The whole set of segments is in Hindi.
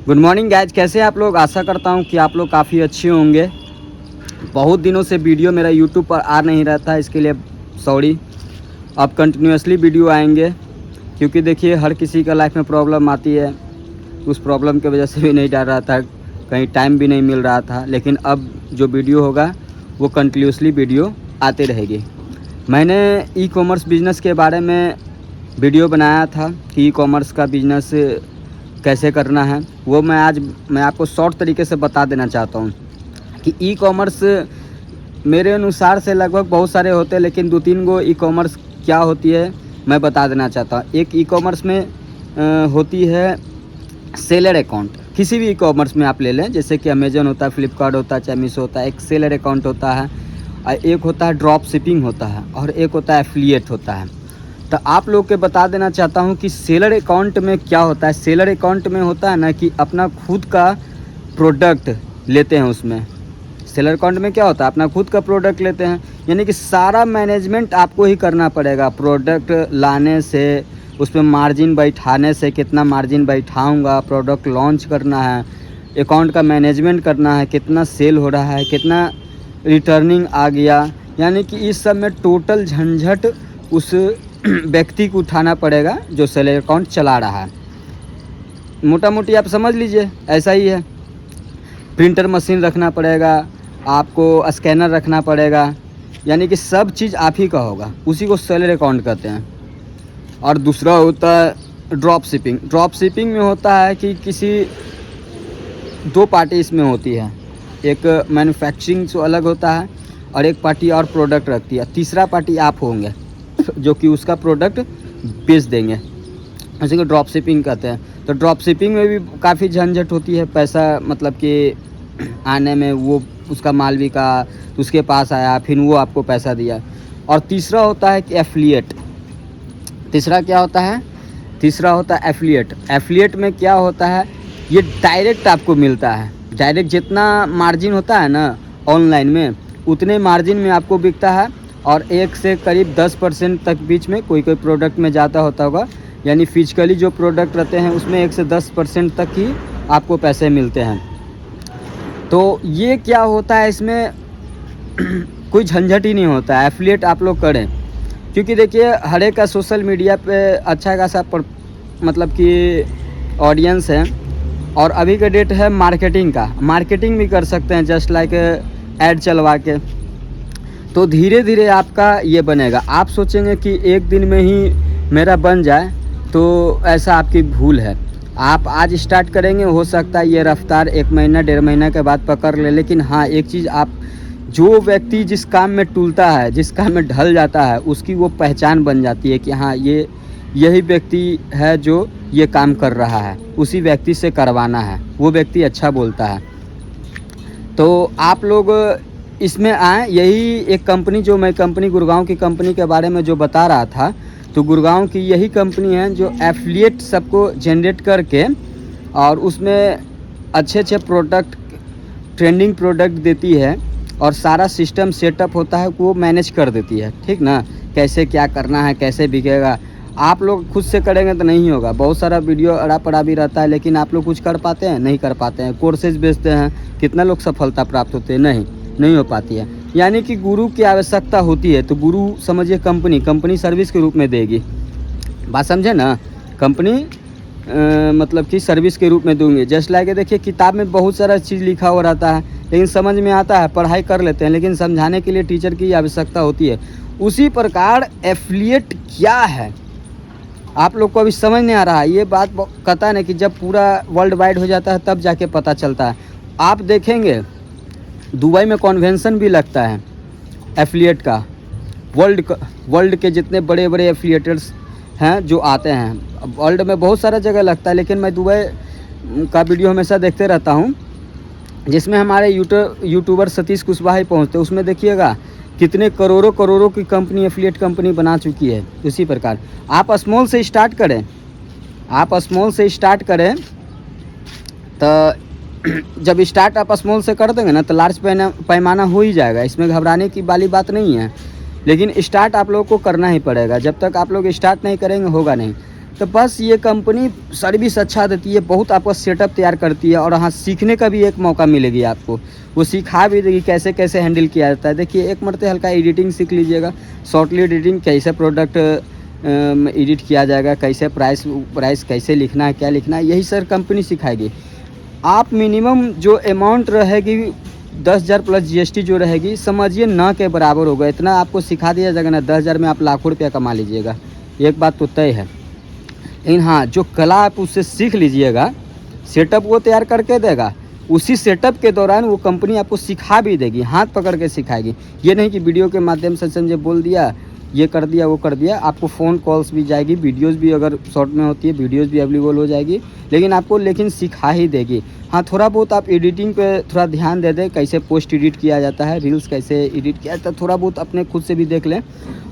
गुड मॉर्निंग गाइज, कैसे हैं आप लोग। आशा करता हूं कि आप लोग काफ़ी अच्छे होंगे। बहुत दिनों से वीडियो मेरा यूट्यूब पर आ नहीं रहा था, इसके लिए सॉरी। अब कंटिन्यूसली वीडियो आएंगे क्योंकि देखिए हर किसी का लाइफ में प्रॉब्लम आती है। उस प्रॉब्लम की वजह से भी नहीं डाल रहा था, कहीं टाइम भी नहीं मिल रहा था, लेकिन अब जो वीडियो होगा वो कंटिन्यूसली वीडियो आते रहेगी। मैंने ई कॉमर्स बिज़नेस के बारे में वीडियो बनाया था कि ई कॉमर्स का बिज़नेस कैसे करना है, वो मैं आपको शॉर्ट तरीके से बता देना चाहता हूँ कि ई कॉमर्स मेरे अनुसार से लगभग बहुत सारे होते हैं, लेकिन 2-3 गो ई कॉमर्स क्या होती है मैं बता देना चाहता हूँ। एक ई कॉमर्स में होती है सेलर अकाउंट। किसी भी ई कॉमर्स में आप ले लें, जैसे कि अमेजन होता है, फ्लिपकार्ट होता है, चाहे मीशो होता है, एक सेलर अकाउंट होता है, एक होता है ड्रॉप शिपिंग होता है, और एक होता है एफिलिएट होता है। तो आप लोग के बता देना चाहता हूं कि सेलर अकाउंट में क्या होता है। सेलर अकाउंट में होता है ना कि अपना खुद का प्रोडक्ट लेते हैं। उसमें सेलर अकाउंट में क्या होता है, अपना खुद का प्रोडक्ट लेते हैं, यानी कि सारा मैनेजमेंट आपको ही करना पड़ेगा। प्रोडक्ट लाने से, उस पर मार्जिन बैठाने से, कितना मार्जिन बैठाऊंगा, प्रोडक्ट लॉन्च करना है, अकाउंट का मैनेजमेंट करना है, कितना सेल हो रहा है, कितना रिटर्निंग आ गया, यानी कि इस सब में टोटल झंझट उस व्यक्ति को उठाना पड़ेगा जो सेलर अकाउंट चला रहा है। मोटा मोटी आप समझ लीजिए ऐसा ही है। प्रिंटर मशीन रखना पड़ेगा, आपको स्कैनर रखना पड़ेगा, यानी कि सब चीज़ आप ही का होगा, उसी को सेलर अकाउंट कहते हैं। और दूसरा होता है ड्रॉप शिपिंग। ड्रॉप शिपिंग में होता है कि किसी 2 पार्टी इसमें होती है, एक मैन्युफैक्चरिंग से अलग होता है और एक पार्टी और प्रोडक्ट रखती है, तीसरा पार्टी आप होंगे जो कि उसका प्रोडक्ट बेच देंगे, उसी को ड्रॉप शिपिंग कहते हैं। तो ड्रॉप शिपिंग में भी काफ़ी झंझट होती है, पैसा मतलब कि आने में, वो उसका माल बिका, उसके पास आया, फिर वो आपको पैसा दिया। और तीसरा होता है कि एफिलिएट। तीसरा क्या होता है, तीसरा होता है एफिलिएट। एफिलिएट में क्या होता है, ये डायरेक्ट आपको मिलता है, डायरेक्ट जितना मार्जिन होता है ना ऑनलाइन में, उतने मार्जिन में आपको बिकता है, और 1 से करीब 10% तक बीच में कोई कोई प्रोडक्ट में ज़्यादा होता होगा, यानी फिजिकली जो प्रोडक्ट रहते हैं उसमें 1 से 10% तक ही आपको पैसे मिलते हैं। तो ये क्या होता है, इसमें कोई झंझट ही नहीं होता है। एफिलिएट आप लोग करें, क्योंकि देखिए हर एक का सोशल मीडिया पे अच्छा खासा मतलब कि ऑडियंस है, और अभी का डेट है मार्केटिंग का। मार्केटिंग भी कर सकते हैं जस्ट लाइक ऐड चलवा के, तो धीरे धीरे आपका ये बनेगा। आप सोचेंगे कि एक दिन में ही मेरा बन जाए, तो ऐसा आपकी भूल है। आप आज स्टार्ट करेंगे, हो सकता है ये रफ्तार 1 महीना 1.5 महीना के बाद पकड़ ले, लेकिन हाँ एक चीज़, आप जो व्यक्ति जिस काम में टूलता है, जिस काम में ढल जाता है, उसकी वो पहचान बन जाती है कि हाँ ये यही व्यक्ति है जो ये काम कर रहा है, उसी व्यक्ति से करवाना है, वो व्यक्ति अच्छा बोलता है। तो आप लोग इसमें आए। यही एक कंपनी, जो मैं कंपनी गुड़गांव की कंपनी के बारे में जो बता रहा था, तो गुड़गांव की यही कंपनी है जो एफिलिएट सबको जनरेट करके और उसमें अच्छे अच्छे प्रोडक्ट, ट्रेंडिंग प्रोडक्ट देती है, और सारा सिस्टम सेटअप होता है वो मैनेज कर देती है, ठीक ना। कैसे क्या करना है, कैसे बिकेगा, आप लोग खुद से करेंगे तो नहीं होगा। बहुत सारा वीडियो अड़ा पड़ा भी रहता है, लेकिन आप लोग कुछ कर पाते हैं, नहीं कर पाते हैं। कोर्सेज बेचते हैं, कितना लोग सफलता प्राप्त होते हैं, नहीं हो पाती है। यानी कि गुरु की आवश्यकता होती है, तो गुरु समझिए कंपनी सर्विस के रूप में देगी। बात समझे ना, कंपनी मतलब कि सर्विस के रूप में दूंगी। जस्ट लाइक देखिए किताब में बहुत सारा चीज़ लिखा हुआ रहता है, लेकिन समझ में आता है, पढ़ाई कर लेते हैं, लेकिन समझाने के लिए टीचर की आवश्यकता होती है। उसी प्रकार एफिलिएट क्या है, आप लोग को अभी समझ नहीं आ रहा है। ये बात कहता है ना कि जब पूरा वर्ल्ड वाइड हो जाता है तब जाके पता चलता है। आप देखेंगे दुबई में कॉन्वेंशन भी लगता है एफिलिएट का। वर्ल्ड के जितने बड़े बड़े एफिलिएटर्स हैं जो आते हैं, वर्ल्ड में बहुत सारा जगह लगता है, लेकिन मैं दुबई का वीडियो हमेशा देखते रहता हूं, जिसमें हमारे यूट्यूबर सतीश कुशवाहा ही पहुँचते। उसमें देखिएगा कितने करोड़ों की कंपनी, एफिलिएट कंपनी बना चुकी है। इसी प्रकार आप स्मॉल से स्टार्ट करें, आप स्मॉल से स्टार्ट करें, तो जब स्टार्ट आप स्मॉल से कर देंगे ना, तो लार्ज पैमाना हो ही जाएगा। इसमें घबराने की वाली बात नहीं है, लेकिन स्टार्ट आप लोगों को करना ही पड़ेगा। जब तक आप लोग स्टार्ट नहीं करेंगे होगा नहीं। तो बस ये कंपनी सर्विस अच्छा देती है, बहुत आपका सेटअप तैयार करती है और हाँ सीखने का भी एक मौका मिलेगी आपको, वो सिखा भी देगी कैसे कैसे हैंडल किया जाता है। देखिए एक मरते हल्का एडिटिंग सीख लीजिएगा, शॉर्टली एडिटिंग, कैसे प्रोडक्ट एडिट किया जाएगा, कैसे प्राइस कैसे लिखना है, क्या लिखना है, यही सर कंपनी सिखाएगी। आप मिनिमम जो अमाउंट रहेगी 10,000 प्लस GST जो रहेगी, समझिए ना के बराबर होगा। इतना आपको सिखा दिया जाएगा ना, 10,000 में आप लाखों रुपया कमा लीजिएगा, एक बात तो तय है। लेकिन हाँ जो कला आप उससे सीख लीजिएगा, सेटअप वो तैयार करके देगा, उसी सेटअप के दौरान वो कंपनी आपको सिखा भी देगी, हाथ पकड़ के सिखाएगी। ये नहीं कि वीडियो के माध्यम से समझे बोल दिया, ये कर दिया वो कर दिया। आपको फ़ोन कॉल्स भी जाएगी, वीडियोस भी अगर शॉर्ट में होती है वीडियोस भी अवेलेबल हो जाएगी, लेकिन सिखा ही देगी। हाँ थोड़ा बहुत आप एडिटिंग पे थोड़ा ध्यान दे दें, कैसे पोस्ट एडिट किया जाता है, रील्स कैसे एडिट किया जाता है, थोड़ा बहुत अपने खुद से भी देख लें।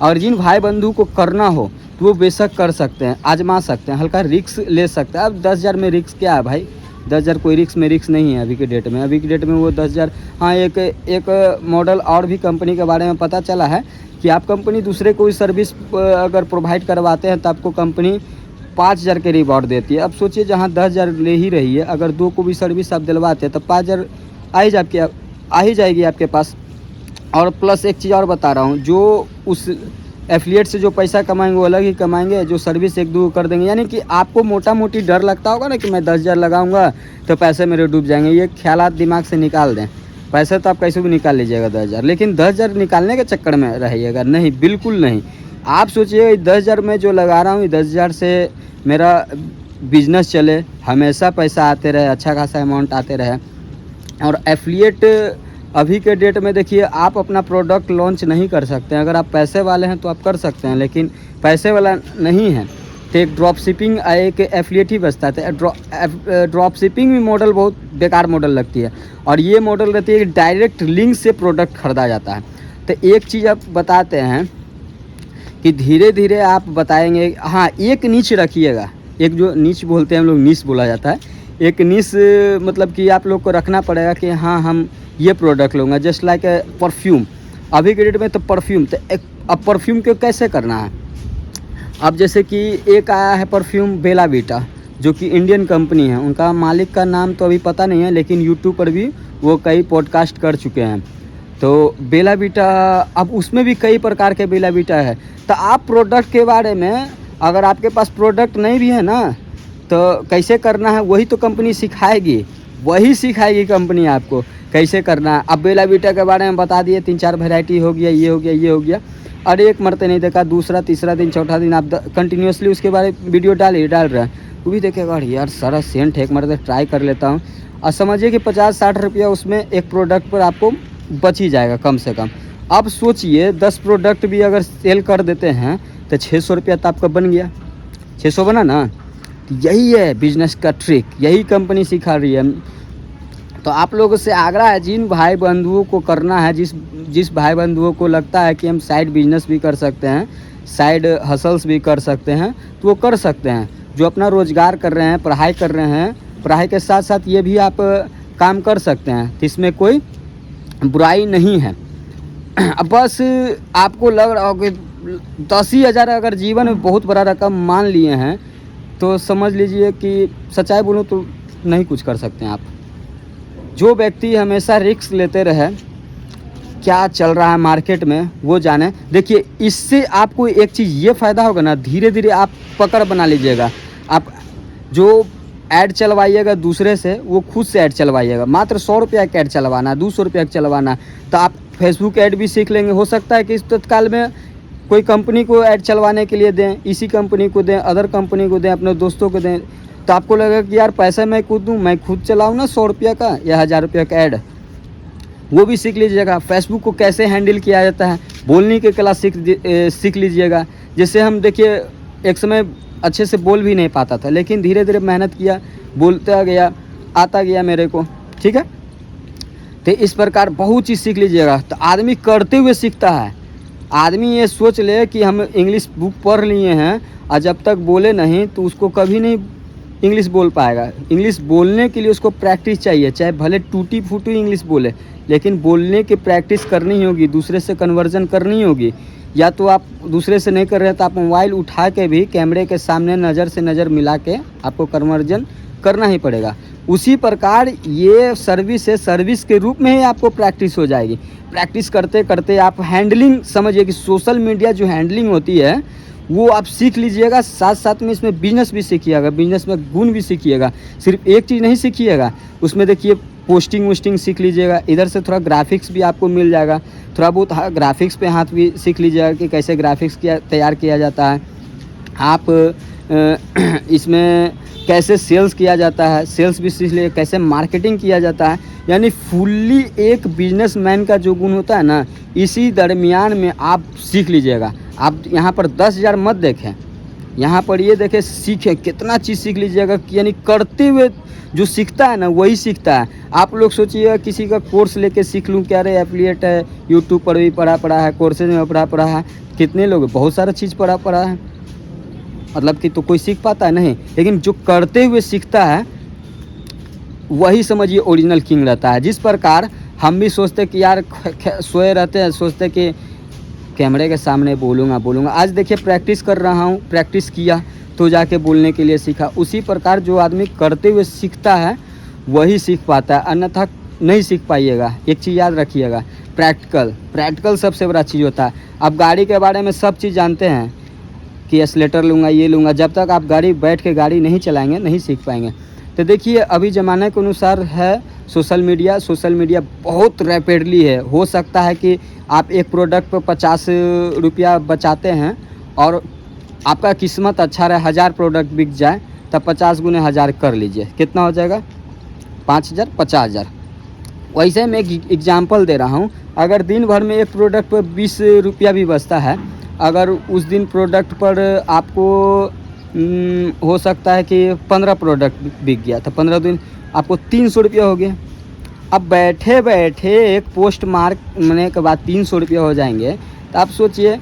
और जिन भाई बंधु को करना हो तो वो बेशक कर सकते हैं, आजमा सकते हैं, हल्का रिस्क ले सकते हैं। अब 10,000 में रिस्क क्या है भाई, 10,000 कोई रिस्क में रिस्क नहीं है अभी के डेट में। अभी के डेट में वो 10,000, हाँ एक मॉडल और भी कंपनी के बारे में पता चला है कि आप कंपनी दूसरे कोई सर्विस अगर प्रोवाइड करवाते हैं तो आपको कंपनी 5,000 के रिवॉर्ड देती है। अब सोचिए जहाँ 10,000 ले ही रही है, अगर 2 को भी सर्विस आप दिलवाते हैं तो 5,000 आ ही जाएगी आपके पास। और प्लस एक चीज़ और बता रहा हूँ, जो उस एफिलिएट से जो पैसा कमाएंगे वो अलग ही कमाएंगे, जो सर्विस 1-2 कर देंगे। यानी कि आपको मोटा मोटी डर लगता होगा ना कि मैं 10,000 लगाऊंगा तो पैसे मेरे डूब जाएंगे, ये ख्यालात दिमाग से निकाल दें। पैसे तो आप कैसे भी निकाल लीजिएगा 10,000, लेकिन 10,000 निकालने के चक्कर में रहिएगा नहीं, बिल्कुल नहीं। आप सोचिए 10,000 में जो लगा रहा हूँ, 10,000 से मेरा बिजनेस चले, हमेशा पैसा आते रहे, अच्छा खासा अमाउंट आते रहे। और एफिलिएट अभी के डेट में देखिए आप अपना प्रोडक्ट लॉन्च नहीं कर सकते हैं। अगर आप पैसे वाले हैं तो आप कर सकते हैं, लेकिन पैसे वाला नहीं है तो एक ड्रॉप शिपिंग एक एफिलिएट ही बचता है। ड्रॉप शिपिंग भी मॉडल बहुत बेकार मॉडल लगती है, और ये मॉडल रहती है कि डायरेक्ट लिंक से प्रोडक्ट ख़रीदा जाता है। तो एक चीज़ आप बताते हैं कि धीरे धीरे आप बताएंगे, हाँ एक नीच रखिएगा, एक जो नीच बोलते हैं हम लोग, नीच बोला जाता है, एक नीच मतलब कि आप लोग को रखना पड़ेगा कि हाँ हम ये प्रोडक्ट लूँगा। जस्ट लाइक परफ्यूम, अभी के डेट में तो परफ्यूम, तो अब परफ्यूम को कैसे करना है। अब जैसे कि एक आया है परफ्यूम बेला वीटा, जो कि इंडियन कंपनी है, उनका मालिक का नाम तो अभी पता नहीं है, लेकिन यूट्यूब पर भी वो कई पॉडकास्ट कर चुके हैं। तो बेला वीटा, अब उसमें भी कई प्रकार के बेला वीटा है। तो आप प्रोडक्ट के बारे में, अगर आपके पास प्रोडक्ट नहीं भी है ना, तो कैसे करना है वही तो कंपनी सिखाएगी, वही सिखाएगी कंपनी आपको कैसे करना है। अब बेला वीटा के बारे में बता दिए, 3-4 वैरायटी हो गया, ये हो गया, ये हो गया, और एक मरते नहीं देखा, दूसरा तीसरा दिन चौथा दिन आप कंटिन्यूसली उसके बारे में वीडियो डाल रहे हैं, वो भी देखेगा यार सारा सेंट है, एक मरते ट्राई कर लेता हूँ। और समझिए कि 50-60 रुपया उसमें एक प्रोडक्ट पर आपको बच ही जाएगा कम से कम। अब सोचिए 10 प्रोडक्ट भी अगर सेल कर देते हैं तो 600 रुपया तो आपका बन गया, 600 बना ना। तो यही है बिजनेस का ट्रिक, यही कंपनी सिखा रही है। तो आप लोगों से आग्रह है, जिन भाई बंधुओं को करना है, जिस भाई बंधुओं को लगता है कि हम साइड बिजनेस भी कर सकते हैं, साइड हसल्स भी कर सकते हैं, तो वो कर सकते हैं। जो अपना रोज़गार कर रहे हैं, पढ़ाई कर रहे हैं, पढ़ाई के साथ साथ ये भी आप काम कर सकते हैं, इसमें कोई बुराई नहीं है। अब बस आपको लग रहा हो कि 10,000 अगर जीवन में बहुत बड़ा रकम मान लिए हैं, तो समझ लीजिए कि सच्चाई बोलूँ तो नहीं कुछ कर सकते हैं आप। जो व्यक्ति हमेशा रिस्क लेते रहे, क्या चल रहा है मार्केट में वो जाने। देखिए इससे आपको एक चीज़ ये फ़ायदा होगा ना, धीरे धीरे आप पकड़ बना लीजिएगा। आप जो ऐड चलवाइएगा दूसरे से, वो खुद से ऐड चलवाइएगा। मात्र 100 रुपया का ऐड चलवाना, 200 रुपया का चलवाना, तो आप फेसबुक ऐड भी सीख लेंगे। हो सकता है कि इस तत्काल में कोई कंपनी को ऐड चलवाने के लिए दें, इसी कंपनी को दें, अदर कंपनी को दें, अपने दोस्तों को दें, तो आपको लगेगा कि यार पैसा मैं खुद दूँ, मैं खुद चलाऊँ ना 100 रुपया का या 1000 रुपया का ऐड, वो भी सीख लीजिएगा। फेसबुक को कैसे हैंडल किया जाता है, बोलने की कला सीख लीजिएगा। जैसे हम देखिए एक समय अच्छे से बोल भी नहीं पाता था, लेकिन धीरे धीरे मेहनत किया, बोलता गया, आता गया मेरे को, ठीक है। तो इस प्रकार बहुत चीज़ सीख लीजिएगा। तो आदमी करते हुए सीखता है। आदमी ये सोच ले कि हम इंग्लिश बुक पढ़ लिए हैं और जब तक बोले नहीं तो उसको कभी नहीं इंग्लिश बोल पाएगा। इंग्लिश बोलने के लिए उसको प्रैक्टिस चाहिए, चाहे भले टूटी फूटी इंग्लिश बोले, लेकिन बोलने की प्रैक्टिस करनी होगी, दूसरे से कन्वर्जन करनी होगी। या तो आप दूसरे से नहीं कर रहे तो आप मोबाइल उठा के भी कैमरे के सामने नज़र से नज़र मिला के आपको कन्वर्जन करना ही पड़ेगा। उसी प्रकार ये सर्विस है, सर्विस के रूप में ही आपको प्रैक्टिस हो जाएगी। प्रैक्टिस करते करते आप हैंडलिंग समझिए कि सोशल मीडिया जो हैंडलिंग होती है वो आप सीख लीजिएगा, साथ साथ में इसमें बिजनेस भी सीखिएगा, बिजनेस में गुण भी सीखिएगा। सिर्फ एक चीज़ नहीं सीखिएगा, उसमें देखिए पोस्टिंग वोस्टिंग सीख लीजिएगा, इधर से थोड़ा ग्राफिक्स भी आपको मिल जाएगा, थोड़ा बहुत ग्राफिक्स पे हाथ भी सीख लीजिएगा कि कैसे ग्राफिक्स तैयार किया जाता है। आप इसमें कैसे सेल्स किया जाता है, सेल्स भी सीख लीजिए, कैसे मार्केटिंग किया जाता है। यानी फुल्ली एक बिजनेसमैन का जो गुण होता है ना, इसी दरमियान में आप सीख लीजिएगा। आप यहाँ पर 10,000 मत देखें, यहाँ पर ये देखें, सीखें, कितना चीज़ सीख लीजिएगा। यानी करते हुए जो सीखता है ना वही सीखता है। आप लोग सोचिएगा किसी का कोर्स लेके सीख लूँ क्या, रे एफिलिएट है, यूट्यूब पर भी पढ़ा है, कोर्सेज में पढ़ा है, कितने लोग बहुत सारा चीज़ पढ़ा है, मतलब कि तो कोई सीख पाता है नहीं। लेकिन जो करते हुए सीखता है वही समझिए ओरिजिनल किंग रहता है। जिस प्रकार हम भी सोचते कि यार सोए रहते हैं, सोचते कि कैमरे के सामने बोलूँगा। आज देखिए प्रैक्टिस कर रहा हूँ, प्रैक्टिस किया तो जाके बोलने के लिए सीखा। उसी प्रकार जो आदमी करते हुए सीखता है वही सीख पाता है, अन्यथा नहीं सीख पाइएगा। एक चीज़ याद रखिएगा, प्रैक्टिकल सबसे बड़ा चीज़ होता है। आप गाड़ी के बारे में सब चीज़ जानते हैं कि एक्सीलेटर लूँगा, ये लूँगा, जब तक आप गाड़ी बैठ के गाड़ी नहीं चलाएंगे नहीं सीख पाएंगे। तो देखिए अभी ज़माने के अनुसार है सोशल मीडिया बहुत रैपिडली है। हो सकता है कि आप एक प्रोडक्ट पर 50 रुपया बचाते हैं और आपका किस्मत अच्छा रहे, 1000 प्रोडक्ट बिक जाए, तब 50 गुने 1000 कर लीजिए, कितना हो जाएगा? 5000, 50,000। वैसे मैं एक एग्जाम्पल दे रहा हूँ, अगर दिन भर में एक प्रोडक्ट पर 20 रुपया भी बचता है, अगर उस दिन प्रोडक्ट पर आपको हो सकता है कि 15 प्रोडक्ट बिक गया, तो 15 दिन आपको 300 रुपया हो गया। अब बैठे बैठे एक पोस्ट मार्क होने के बाद 300 रुपया हो जाएंगे, तो आप सोचिए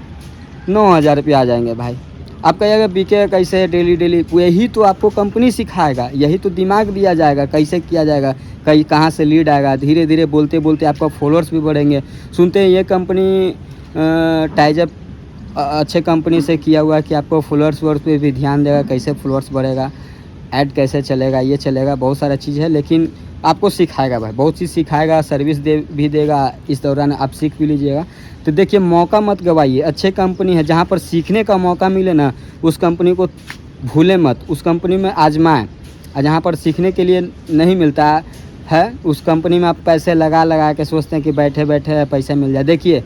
9,000 रुपया आ जाएंगे भाई। आप कहिएगा बिके कैसे डेली, यही तो आपको कंपनी सिखाएगा, यही तो दिमाग दिया जाएगा कैसे किया जाएगा, कहाँ से लीड आएगा। धीरे धीरे बोलते बोलते आपका फॉलोअर्स भी बढ़ेंगे। सुनते हैं ये कंपनी टाइजअप अच्छे कंपनी से किया हुआ है कि आपको फॉलोअर्स पे भी ध्यान देगा, कैसे फॉलोअर्स बढ़ेगा, ऐड कैसे चलेगा, ये चलेगा, बहुत सारा चीज़ है। लेकिन आपको सिखाएगा भाई, बहुत चीज़ सिखाएगा, सर्विस भी देगा। इस दौरान आप सीख भी लीजिएगा। तो देखिए मौका मत गवाइए, अच्छे कंपनी है जहाँ पर सीखने का मौका मिले ना, उस कंपनी को भूले मत, उस कंपनी में आजमाएं। और जहाँ पर सीखने के लिए नहीं मिलता है उस कंपनी में आप पैसे लगा के सोचते हैं कि बैठे बैठे पैसे मिल जाए। देखिए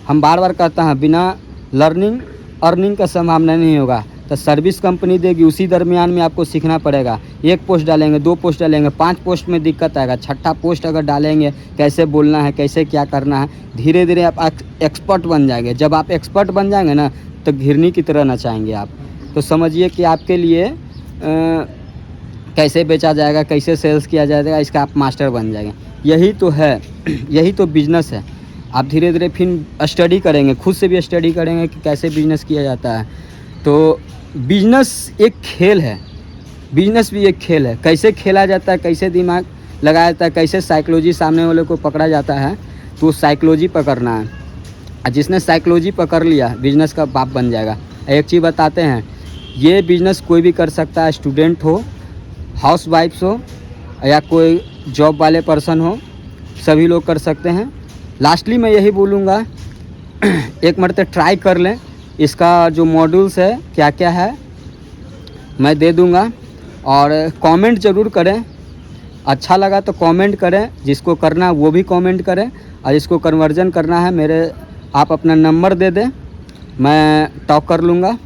हम बार बार कहते हैं, बिना लर्निंग अर्निंग का संभावना नहीं होगा। तो सर्विस कंपनी देगी, उसी दरमियान में आपको सीखना पड़ेगा। 1 पोस्ट डालेंगे, 2 पोस्ट डालेंगे, 5 पोस्ट में दिक्कत आएगा, 6ठा पोस्ट अगर डालेंगे कैसे बोलना है, कैसे क्या करना है, धीरे धीरे आप एक्सपर्ट बन जाएंगे। जब आप एक्सपर्ट बन जाएंगे ना, तो घिरनी की तरह नचाएंगे आप। तो समझिए कि आपके लिए कैसे बेचा जाएगा, कैसे सेल्स किया जाएगा, इसका आप मास्टर बन जाएंगे। यही तो है, यही तो बिजनेस है। आप धीरे धीरे फिर स्टडी करेंगे, खुद से भी स्टडी करेंगे कि कैसे बिजनेस किया जाता है। तो बिजनेस एक खेल है, बिजनेस भी एक खेल है। कैसे खेला जाता है, कैसे दिमाग लगाया जाता है, कैसे साइकोलॉजी सामने वाले को पकड़ा जाता है, तो साइकोलॉजी पकड़ना है। और जिसने साइकोलॉजी पकड़ लिया बिजनेस का बाप बन जाएगा। एक चीज़ बताते हैं, ये बिजनेस कोई भी कर सकता है, स्टूडेंट हो, हाउस वाइफ्स हो, या कोई जॉब वाले पर्सन हो, सभी लोग कर सकते हैं। लास्टली मैं यही बोलूँगा, एक मरते ट्राई कर लें। इसका जो मॉड्यूल्स है क्या क्या है मैं दे दूँगा, और कमेंट ज़रूर करें। अच्छा लगा तो कमेंट करें, जिसको करना है वो भी कमेंट करें। और इसको कन्वर्जन करना है मेरे, आप अपना नंबर दे दें, मैं टॉक कर लूँगा।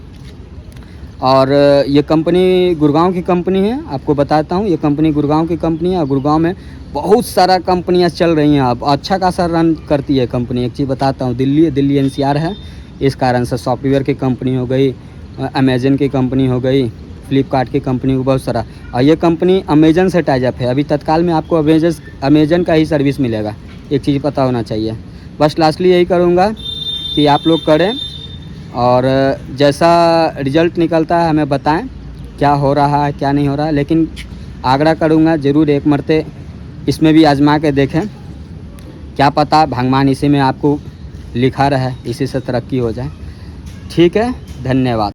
और ये कंपनी गुड़गांव की कंपनी है, आपको बताता हूँ। ये कंपनी गुड़गांव की कंपनी है, और गुड़गांव में बहुत सारा कंपनियाँ चल रही हैं। अब अच्छा खासा रन करती है कंपनी। एक चीज़ बताता हूँ, दिल्ली NCR है, इस कारण से सॉफ्टवेयर की कंपनी हो गई, अमेजन की कंपनी हो गई, फ्लिपकार्ट की कंपनी हो, बहुत सारा। और ये कंपनी अमेजन से टाइजअप है। अभी तत्काल में आपको अमेजन का ही सर्विस मिलेगा, एक चीज़ पता होना चाहिए। बस लास्टली यही करूँगा कि आप लोग करें, और जैसा रिज़ल्ट निकलता है हमें बताएं क्या हो रहा है क्या नहीं हो रहा है। लेकिन आग्रह करूँगा ज़रूर एक मरते इसमें भी आजमा के देखें, क्या पता भगवान इसी में आपको लिखा रहे, इसी से तरक्की हो जाए। ठीक है, धन्यवाद।